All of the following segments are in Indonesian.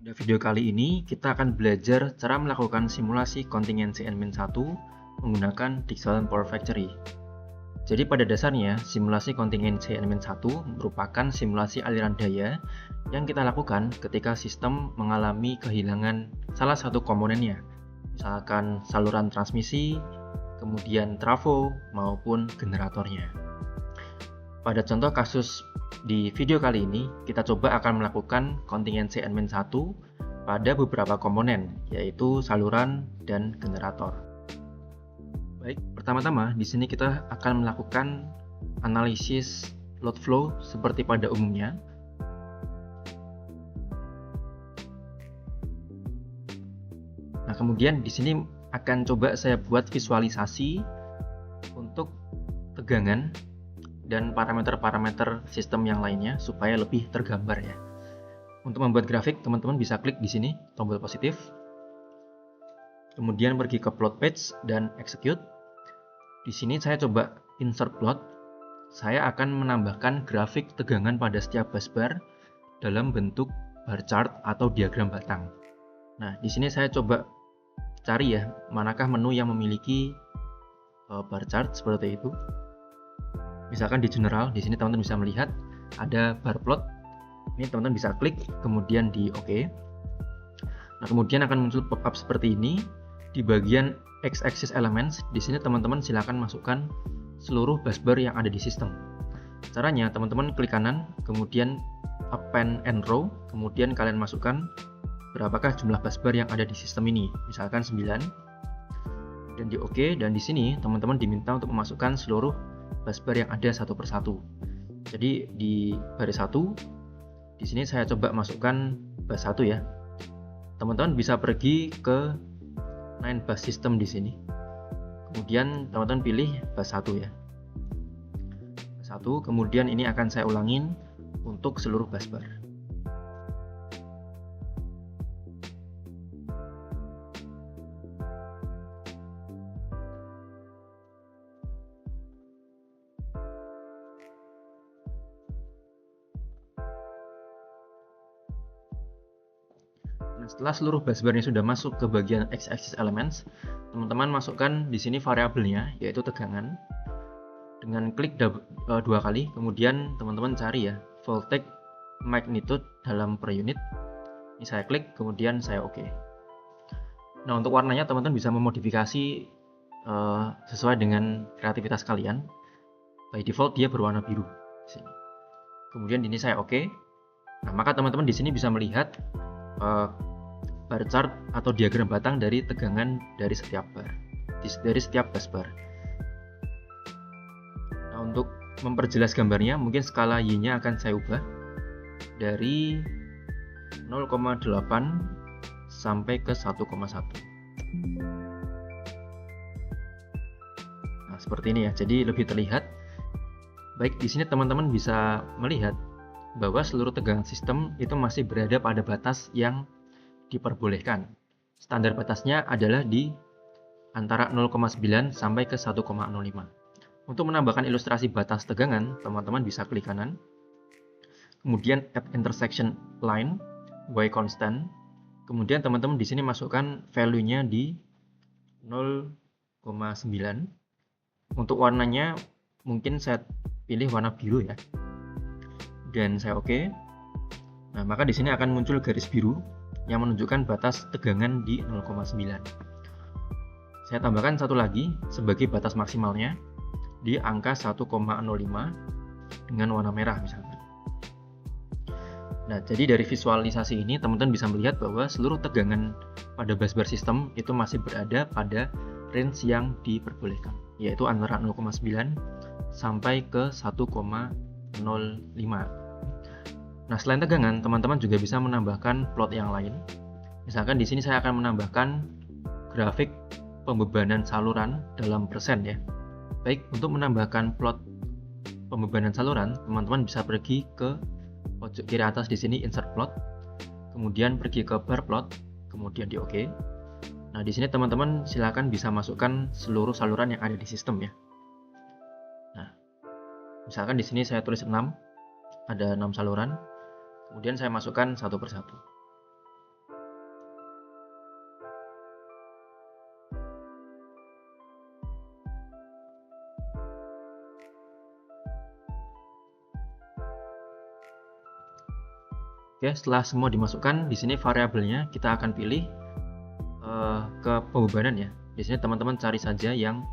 Pada video kali ini, kita akan belajar cara melakukan simulasi kontingensi N-1 menggunakan Diskson Power Factory. Jadi pada dasarnya, simulasi kontingensi N-1 merupakan simulasi aliran daya yang kita lakukan ketika sistem mengalami kehilangan salah satu komponennya, misalkan saluran transmisi, kemudian trafo, maupun generatornya. Pada contoh kasus di video kali ini, kita coba akan melakukan kontingensi N-1 pada beberapa komponen, yaitu saluran dan generator. Baik, pertama-tama di sini kita akan melakukan analisis load flow seperti pada umumnya. Nah, kemudian di sini akan coba saya buat visualisasi untuk tegangan dan parameter-parameter sistem yang lainnya supaya lebih tergambar ya. Untuk membuat grafik, teman-teman bisa klik di sini tombol positif. Kemudian pergi ke plot page dan execute. Di sini saya coba insert plot. Saya akan menambahkan grafik tegangan pada setiap busbar dalam bentuk bar chart atau diagram batang. Nah, di sini saya coba cari ya, manakah menu yang memiliki bar chart seperti itu. Misalkan di general, di sini teman-teman bisa melihat ada bar plot. Ini teman-teman bisa klik, kemudian di OK. Nah, kemudian akan muncul pop-up seperti ini. Di bagian X-axis elements, di sini teman-teman silakan masukkan seluruh busbar yang ada di sistem. Caranya, teman-teman klik kanan, kemudian append and row, kemudian kalian masukkan berapakah jumlah busbar yang ada di sistem ini. Misalkan 9. Dan di OK, dan di sini teman-teman diminta untuk memasukkan seluruh busbar yang ada satu persatu. Jadi di baris 1, di sini saya coba masukkan bus 1 ya. Teman-teman bisa pergi ke 9 bus system di sini. Kemudian teman-teman pilih bus 1 ya. Bus 1, kemudian ini akan saya ulangin untuk seluruh busbar. Nah, setelah seluruh busbarnya sudah masuk ke bagian X-axis elements, teman-teman masukkan di sini variabelnya, yaitu tegangan. Dengan klik 2 kali, kemudian teman-teman cari ya, voltage magnitude dalam per unit. Ini saya klik, kemudian saya OK. Nah, untuk warnanya teman-teman bisa memodifikasi sesuai dengan kreativitas kalian. By default dia berwarna biru. Kemudian ini saya OK. Nah, maka teman-teman di sini bisa melihat bar chart atau diagram batang dari tegangan dari setiap bar, dari setiap busbar. Nah, untuk memperjelas gambarnya, mungkin skala Y-nya akan saya ubah dari 0,8 sampai ke 1,1. Nah, seperti ini ya. Jadi lebih terlihat. Baik, di sini teman-teman bisa melihat bahwa seluruh tegangan sistem itu masih berada pada batas yang diperbolehkan. Standar batasnya adalah di antara 0,9 sampai ke 1,05. Untuk menambahkan ilustrasi batas tegangan, teman-teman bisa klik kanan. Kemudian at intersection line, Y constant. Kemudian teman-teman di sini masukkan value-nya di 0,9. Untuk warnanya mungkin saya pilih warna biru ya. Dan saya OK. Nah, maka di sini akan muncul garis biru yang menunjukkan batas tegangan di 0,9. Saya tambahkan satu lagi sebagai batas maksimalnya di angka 1,05 dengan warna merah misalnya. Nah, jadi dari visualisasi ini teman-teman bisa melihat bahwa seluruh tegangan pada busbar sistem itu masih berada pada range yang diperbolehkan, yaitu antara 0,9 sampai ke 1,05. Nah, selain tegangan, teman-teman juga bisa menambahkan plot yang lain. Misalkan di sini saya akan menambahkan grafik pembebanan saluran dalam persen ya. Baik, untuk menambahkan plot pembebanan saluran, teman-teman bisa pergi ke pojok kiri atas di sini insert plot. Kemudian pergi ke bar plot, kemudian di OK. Nah, di sini teman-teman silakan bisa masukkan seluruh saluran yang ada di sistem ya. Nah, misalkan di sini saya tulis 6, ada 6 saluran. Kemudian saya masukkan satu persatu. Oke, setelah semua dimasukkan, di sini variabelnya kita akan pilih ke pembebanan ya. Di sini teman-teman cari saja yang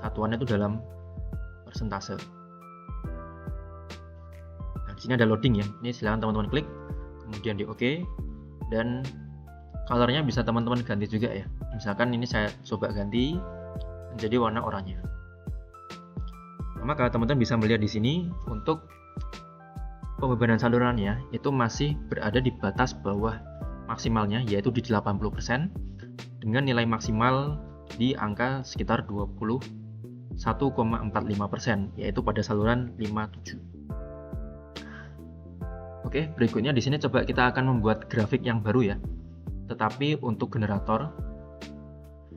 satuannya itu dalam persentase. Nah, di sini ada loading ya. Ini silahkan teman-teman klik, kemudian di OK, dan colornya bisa teman-teman ganti juga ya. Misalkan ini saya coba ganti menjadi warna oranye. Nah, maka teman-teman bisa melihat di sini untuk pembebanan salurannya itu masih berada di batas bawah maksimalnya, yaitu di 80%, dengan nilai maksimal di angka sekitar 21,45%, yaitu pada saluran 57. Oke, berikutnya di sini coba kita akan membuat grafik yang baru ya. Tetapi untuk generator,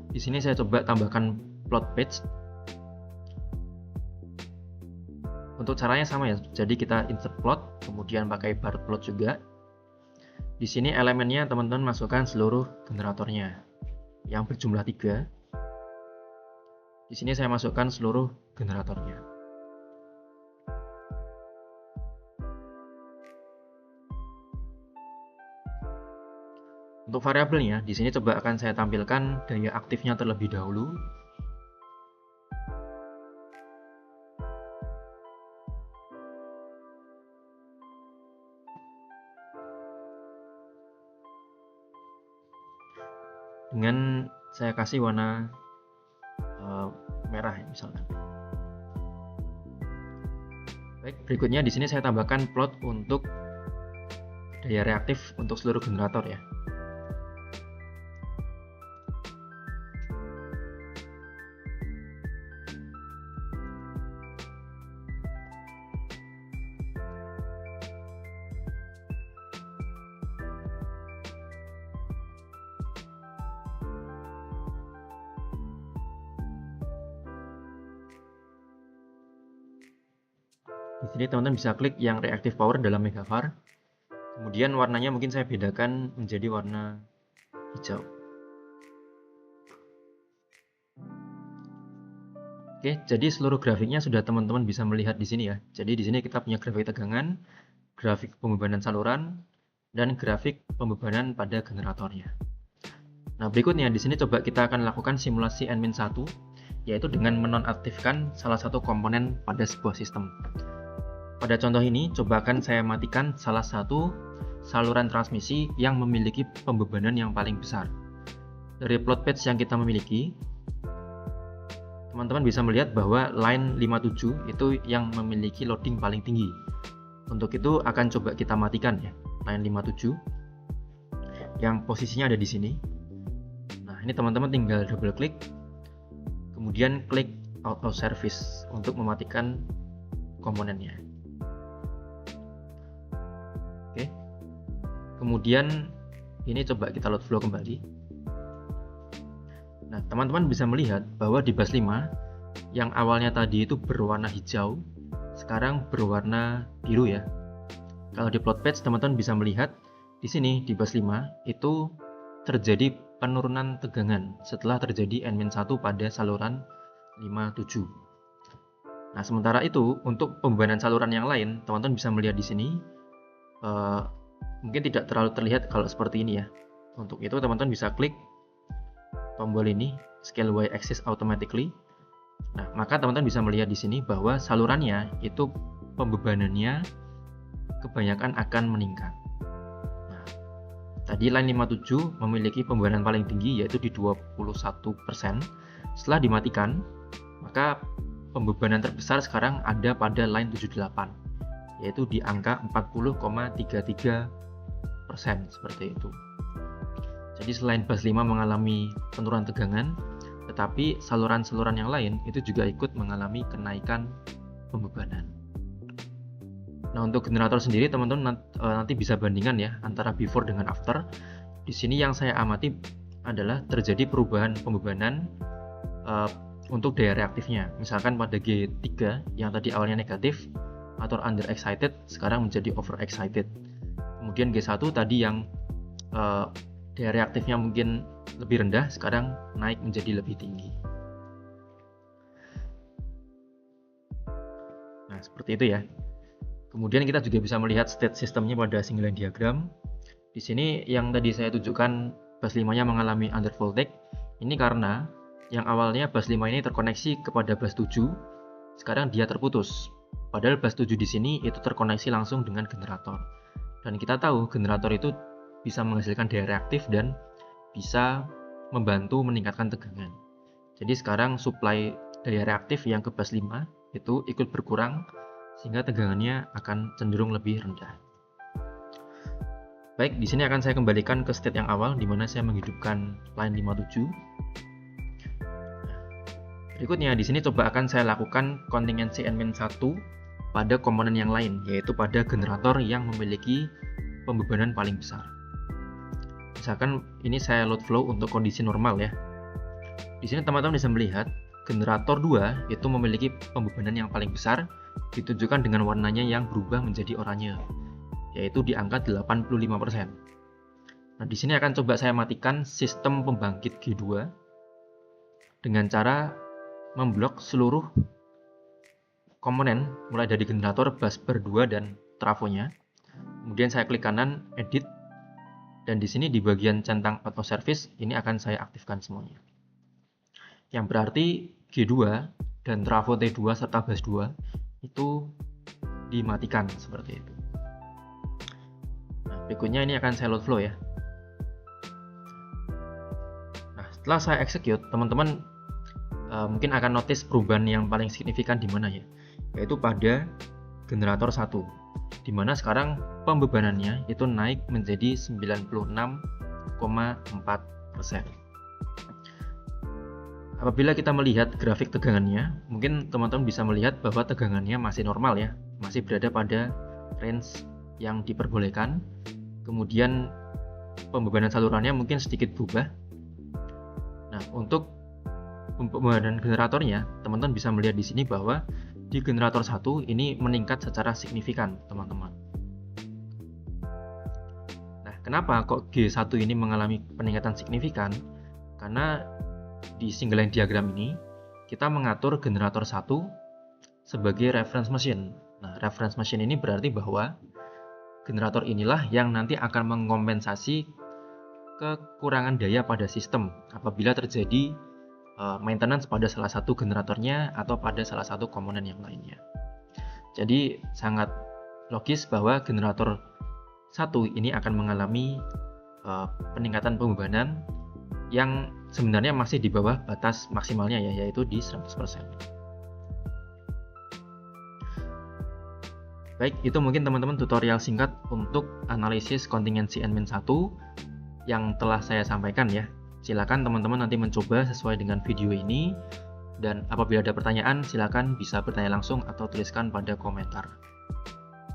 di sini saya coba tambahkan plot page. Untuk caranya sama ya, jadi kita insert plot, kemudian pakai bar plot juga. Di sini elemennya teman-teman masukkan seluruh generatornya yang berjumlah 3. Di sini saya masukkan seluruh generatornya. Untuk variabelnya, di sini coba akan saya tampilkan daya aktifnya terlebih dahulu. Dengan saya kasih warna merah ya, misalkan. Baik, berikutnya di sini saya tambahkan plot untuk daya reaktif untuk seluruh generator ya. Di sini teman-teman bisa klik yang reactive power dalam megavar. Kemudian warnanya mungkin saya bedakan menjadi warna hijau. Oke, jadi seluruh grafiknya sudah teman-teman bisa melihat di sini ya. Jadi di sini kita punya grafik tegangan, grafik pembebanan saluran, dan grafik pembebanan pada generatornya. Nah, berikutnya di sini coba kita akan lakukan simulasi N-1, yaitu dengan menonaktifkan salah satu komponen pada sebuah sistem. Pada contoh ini, coba akan saya matikan salah satu saluran transmisi yang memiliki pembebanan yang paling besar. Dari plot page yang kita miliki, teman-teman bisa melihat bahwa line 57 itu yang memiliki loading paling tinggi. Untuk itu akan coba kita matikan ya, line 57 yang posisinya ada di sini. Nah, ini teman-teman tinggal double klik, kemudian klik auto service untuk mematikan komponennya. Oke. Kemudian ini coba kita load flow kembali. Nah, teman-teman bisa melihat bahwa di bus 5 yang awalnya tadi itu berwarna hijau, sekarang berwarna biru ya. Kalau di plot page teman-teman bisa melihat di sini di bus 5 itu terjadi penurunan tegangan setelah terjadi N-1 pada saluran 57. Nah, sementara itu untuk pembebanan saluran yang lain, teman-teman bisa melihat di sini mungkin tidak terlalu terlihat kalau seperti ini ya. Untuk itu teman-teman bisa klik tombol ini scale Y axis automatically. Nah, maka teman-teman bisa melihat di sini bahwa salurannya itu pembebanannya kebanyakan akan meningkat. Nah, tadi line 57 memiliki pembebanan paling tinggi yaitu di 21%. Setelah dimatikan, maka pembebanan terbesar sekarang ada pada line 78, yaitu di angka 40,33% seperti itu. Jadi selain bus 5 mengalami penurunan tegangan, tetapi saluran-saluran yang lain itu juga ikut mengalami kenaikan pembebanan. Nah, untuk generator sendiri teman-teman nanti bisa bandingkan ya antara before dengan after. Di sini yang saya amati adalah terjadi perubahan pembebanan untuk daya reaktifnya. Misalkan pada G3 yang tadi awalnya negatif atau under excited sekarang menjadi over excited. Kemudian G1 tadi yang daya reaktifnya mungkin lebih rendah, sekarang naik menjadi lebih tinggi. Nah, seperti itu ya. Kemudian kita juga bisa melihat state sistemnya pada single line diagram. Di sini yang tadi saya tunjukkan bus 5-nya mengalami under voltage. Ini karena yang awalnya bus 5 ini terkoneksi kepada bus 7, sekarang dia terputus. Padahal bus 7 di sini itu terkoneksi langsung dengan generator. Dan kita tahu generator itu bisa menghasilkan daya reaktif dan bisa membantu meningkatkan tegangan. Jadi sekarang supply daya reaktif yang ke bus 5 itu ikut berkurang sehingga tegangannya akan cenderung lebih rendah. Baik, di sini akan saya kembalikan ke state yang awal di mana saya menghidupkan line 57. Berikutnya di sini coba akan saya lakukan contingency NMIN 1 pada komponen yang lain, yaitu pada generator yang memiliki pembebanan paling besar. Misalkan ini saya load flow untuk kondisi normal ya. Di sini teman-teman bisa melihat generator 2 itu memiliki pembebanan yang paling besar, ditunjukkan dengan warnanya yang berubah menjadi oranye, yaitu di angka 85%. Nah, di sini akan coba saya matikan sistem pembangkit G2 dengan cara memblok seluruh komponen mulai dari generator, busbar 2 dan trafonya. Kemudian saya klik kanan edit, dan di sini di bagian centang auto service ini akan saya aktifkan semuanya. Yang berarti G2 dan trafo T2 serta bus 2 itu dimatikan seperti itu. Nah, berikutnya ini akan saya load flow ya. Nah, setelah saya execute, teman-teman mungkin akan notice perubahan yang paling signifikan di mana ya, yaitu pada generator 1, di mana sekarang pembebanannya itu naik menjadi 96,4%. Apabila kita melihat grafik tegangannya, mungkin teman-teman bisa melihat bahwa tegangannya masih normal ya, masih berada pada range yang diperbolehkan. Kemudian pembebanan salurannya mungkin sedikit berubah. Nah, untuk pembebanan generatornya, teman-teman bisa melihat di sini bahwa di generator 1 ini meningkat secara signifikan, teman-teman. Nah, kenapa kok G1 ini mengalami peningkatan signifikan? Karena di single line diagram ini kita mengatur generator 1 sebagai reference machine. Nah, reference machine ini berarti bahwa generator inilah yang nanti akan mengompensasi kekurangan daya pada sistem apabila terjadi maintenance pada salah satu generatornya atau pada salah satu komponen yang lainnya. Jadi sangat logis bahwa generator 1 ini akan mengalami peningkatan pembebanan yang sebenarnya masih di bawah batas maksimalnya ya, yaitu di 100%. Baik, itu mungkin teman-teman tutorial singkat untuk analisis contingency NMIN 1 yang telah saya sampaikan ya. Silakan teman-teman nanti mencoba sesuai dengan video ini, dan apabila ada pertanyaan silakan bisa bertanya langsung atau tuliskan pada komentar.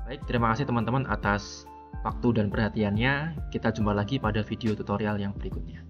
Baik, terima kasih teman-teman atas waktu dan perhatiannya. Kita jumpa lagi pada video tutorial yang berikutnya.